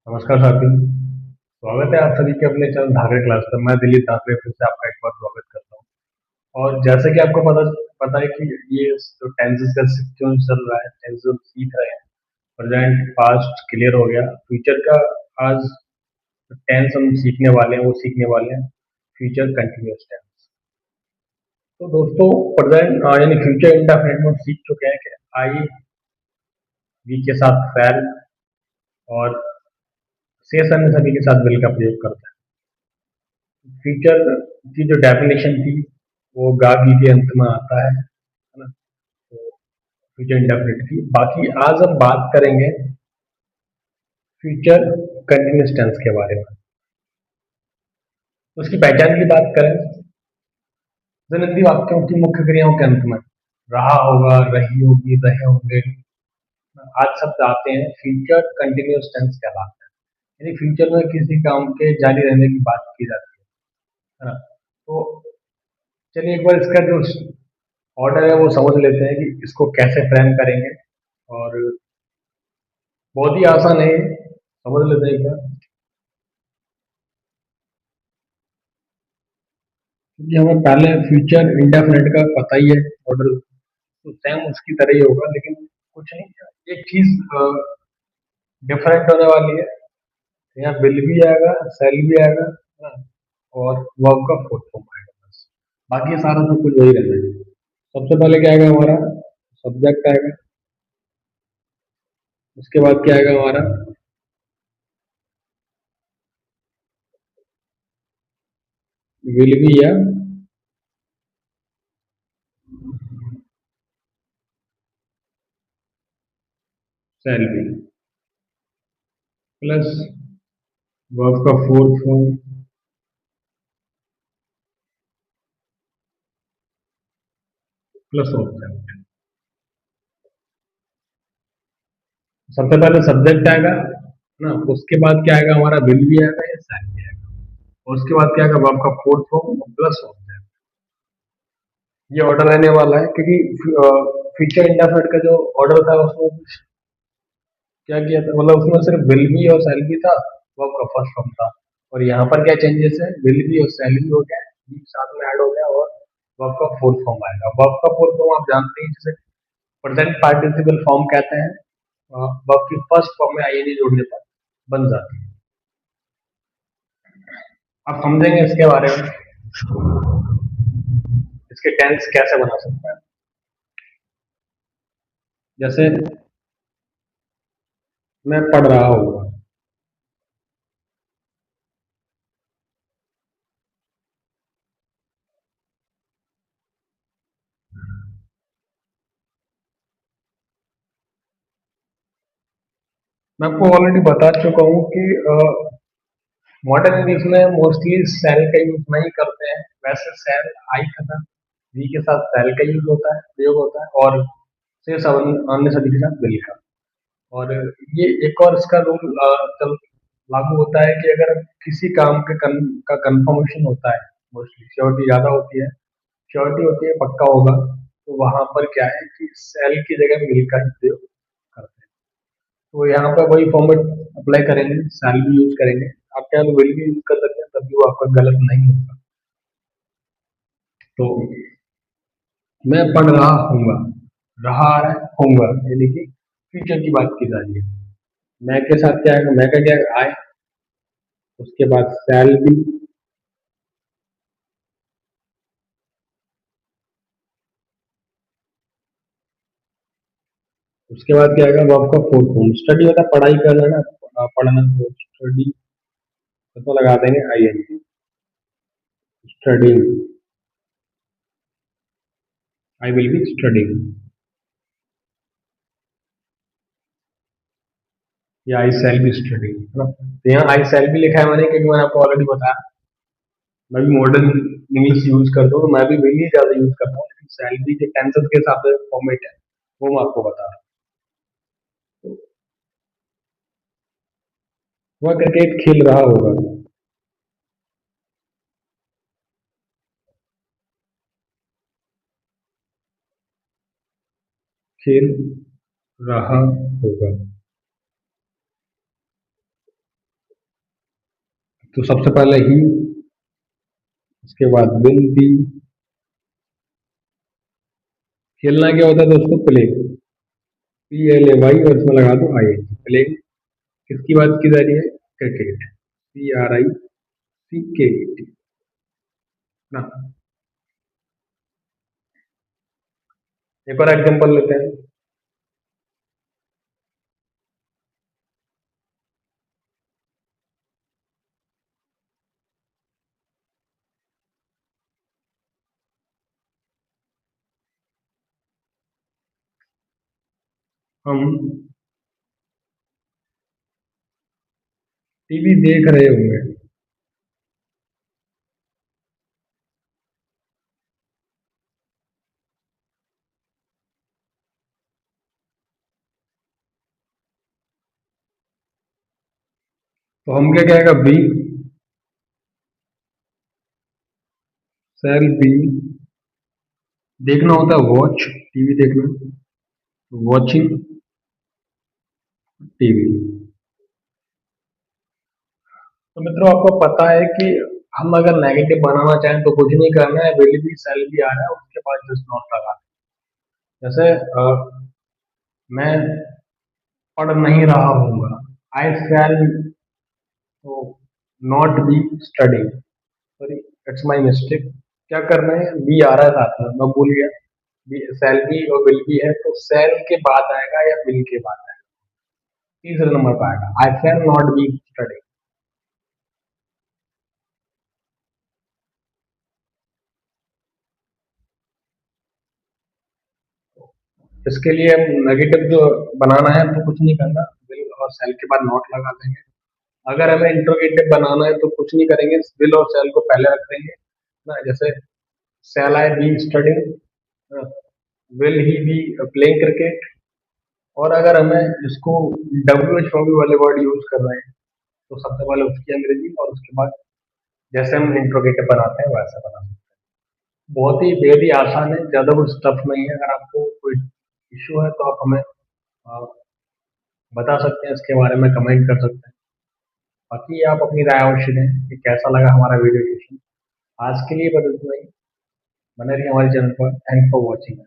नमस्कार साथी। स्वागत है आप सभी के अपने चैनल धाकरे क्लास पर। मैं दिलीप धाकरे फिर से आपका एक बार स्वागत करता हूँ। और जैसे कि आपको पता पता है कि ये जो टेंसेस का सिस्टम चल रहा है, टेंसेस हम सीख रहे हैं। प्रेजेंट पास्ट क्लियर हो गया, फ्यूचर का आज टेंस हम सीखने वाले हैं, वो सीखने वाले हैं फ्यूचर कंटिन्यूअस टेंस। तो दोस्तों, प्रेजेंट यानी फ्यूचर इंडेफिनिट में हम सीख चुके हैं कि आई वी के साथ फैल और शेष अन्य सभी के साथ विल का प्रयोग करता है। फ्यूचर की जो डेफिनेशन थी वो गा गी के अंत में आता है ना। तो फ्यूचर इंडेफिनिट की बाकी आज हम बात करेंगे फ्यूचर कंटिन्यूस टेंस के बारे में। उसकी पहचान की बात करें, जनित वाक्यों की मुख्य क्रियाओं के अंत में रहा होगा, रही होगी, रहे होंगे, आज शब्द आते हैं फ्यूचर कंटिन्यूस टेंस कहलाते हैं। यानी फ्यूचर में किसी काम के जारी रहने की बात की जाती है ना। तो चलिए एक बार इसका जो ऑर्डर है वो समझ लेते हैं कि इसको कैसे फ्रेम करेंगे। और बहुत ही आसान है, समझ लेते हैं एक बार। क्योंकि हमें पहले फ्यूचर इंडेफिनिट का पता ही है ऑर्डर, तो सेम उसकी तरह ही होगा, लेकिन कुछ नहीं, एक चीज डिफरेंट होने वाली है। यहाँ विल भी आएगा, सेल भी आएगा ना, और वर्ब का फोर्थ फॉर्म आएगा बस। बाकी सारा सब कुछ वही रहना है। सबसे पहले क्या आएगा हमारा, सब्जेक्ट आएगा। उसके बाद क्या आएगा हमारा, विल भी या सेल भी, प्लस वर्ब का फोर्थ फॉर्म प्लस ऑब्जेक्ट। सबसे पहले सब्जेक्ट आएगा ना, उसके बाद क्या आएगा हमारा, विल भी आएगा या सेल भी आएगा, और उसके बाद क्या आएगा वर्ब का फोर्थ फॉर्म प्लस ऑब्जेक्ट। ये ऑर्डर रहने वाला है, क्योंकि फ्यूचर इंडेफिनिट का जो ऑर्डर था उसमें क्या किया था, मतलब उसमें सिर्फ विल भी और सेल भी था, वर्ब का फर्स्ट फॉर्म था। और यहाँ पर क्या चेंजेस है, विल भी और सेल भी हो गया, भी साथ में ऐड हो गया, और वर्ब का फोर्थ फॉर्म आएगा। वर्ब का फोर्थ फॉर्म आप जानते हैं जिसे प्रेजेंट पार्टिसिपल फॉर्म कहते हैं। वर्ब की फर्स्ट फॉर्म में आईएनजी जोड़ने पर बन जाती है। आप समझेंगे इसके बारे में, इसके टेंस कैसे बना सकते हैं। जैसे मैं पढ़ रहा हूँ, मैं आपको ऑलरेडी बता चुका हूँ कि मॉडर्न इंग्लिश में मोस्टली सेल का यूज नहीं करते हैं। वैसे सेल आई खत्म वी के साथ सेल का यूज होता है, प्रयोग होता है, और से अन्य सभी के साथ विल का। और ये एक और इसका रूल चल लागू होता है कि अगर किसी काम के का कंफर्मेशन होता है, मोस्टली श्योरिटी ज्यादा होती है, श्योरिटी होती है पक्का होगा, तो वहां पर क्या है कि सेल की जगह विल का ही प्रयोग करते हैं। तो यहाँ पर वही फॉर्मेट अप्लाई करेंगे, सेल भी यूज करेंगे। आप क्या विल भी यूज कर सकते हैं, तब भी वो आपका गलत नहीं होगा। तो मैं पढ़ रहा हूँगा, रहा आ रहा है, होऊंगा यानी कि फ्यूचर की बात की जा रही है। मैं के साथ क्या आएगा, मैं का क्या आए, उसके बाद शैल भी, उसके बाद क्या आएगा वर्ब का फोर्थ फॉर्म। स्टडी होता है पढ़ाई करना ना, पढ़ना, तो स्टडी तो लगा देंगे ING, studying, I will be studying, या आई सेल बी स्टडिंग, है ना। तो यहाँ आई सेल भी लिखा है मैंने, क्योंकि मैंने आपको ऑलरेडी बताया मैं भी मॉडर्न इंग्लिश यूज करता हूँ, तो मैं भी वही ज्यादा यूज करता हूँ, लेकिन सेल भी जो टेंसेस के हिसाब से फॉर्मेट है वो मैं आपको बता रहा हूँ। वह क्रिकेट खेल रहा होगा, खेल रहा होगा। तो सबसे पहले ही, उसके बाद विल बी। खेलना क्या होता है दोस्तों? प्ले, PLAY, और इसमें लगा दो ING। प्ले किसकी बात की जा रही है? क्रिकेट, CRICKET ना। एक और एग्जांपल लेते हैं। हम टीवी देख रहे होंगे। तो हम क्या कहेगा? Be shall be. देखना होता है वॉच, टीवी देखना, वॉचिंग टीवी। तो मित्रों, आपको पता है कि हम अगर नेगेटिव बनाना चाहें तो कुछ नहीं करना है, विल भी सेल भी आ रहा है, उसके बाद जस्ट नॉट लगा। जैसे मैं पढ़ नहीं रहा हूँगा, I shall not be studying. Sorry, it's my mistake. क्या करना है? बी आ रहा है साथ में, मैं भूल गया। सेल भी और विल भी है, तो सेल के बाद आएगा या विल के बाद आएगा? तीसरे नंबर पर आएगा, आई शैल नॉट बी स्टडिंग। इसके लिए हम नेगेटिव जो बनाना है तो कुछ नहीं करना, विल और सेल के बाद नॉट लगा देंगे। अगर हमें इंट्रोगेटिव बनाना है तो कुछ नहीं करेंगे, विल और सेल को पहले रख देंगे ना। जैसे shall I be studying, will he be playing cricket. और अगर हमें इसको WHO वाले वर्ड यूज कर रहे हैं तो सबसे पहले उसकी अंग्रेजी, और उसके बाद जैसे हम इंट्रोगेटिव बनाते हैं वैसे बनाते हैं। बहुत ही बेहद ही आसान है, ज्यादा कुछ टफ नहीं है। अगर आपको कोई इश्यू है तो आप हमें बता सकते हैं, इसके बारे में कमेंट कर सकते हैं। बाकी आप अपनी राय अवश्य दें कि कैसा लगा हमारा वीडियो सेशन। आज के लिए बस इतना ही। बने रहिए हमारे चैनल पर। Thanks for watching.